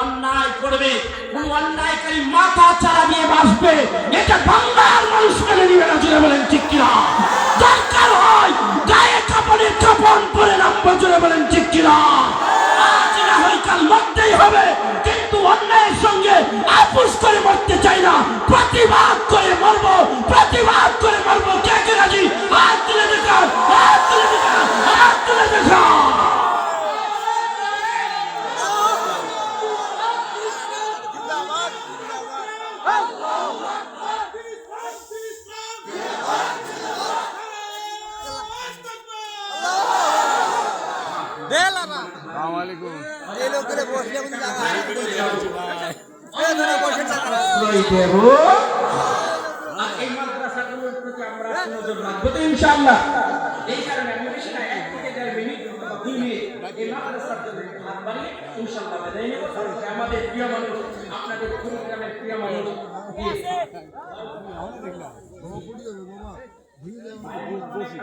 অন্যায় করবে, কোন অন্যায়কারী মাথা চারা দিয়ে বাঁচবে, এটা বাংলার মানুষ মেনে নিবে না। জোরে বলেন ঠিক কিনা? দরকার হয় গায়ে কাপড়ের কাপড় পরে নামবো। জোরে বলেন ঠিক কিনা? আজ না হয় কাল মরতেই হবে, কিন্তু অন্যায়ের সঙ্গে আপোষ করে মরতে চাই না। প্রতিবাদ করে মরবো, প্রতিবাদ করে মরবো। কে কে রাজি? হাত তুলে দেখান, হাত তুলে দেখান, হাত তুলে দেখান। ইনশাআল্লাহ এই কারণে আমি বেশি না, 1 থেকে 1.5 মিনিট অথবা 2 মিনিট এই মাদ্রাসার জন্য হাত বাড়িয়ে ইনশাআল্লাহ বিদায় নেব। আমাদের প্রিয় মানুষ, আপনাদের কুড়িগ্রামের প্রিয় মানুষ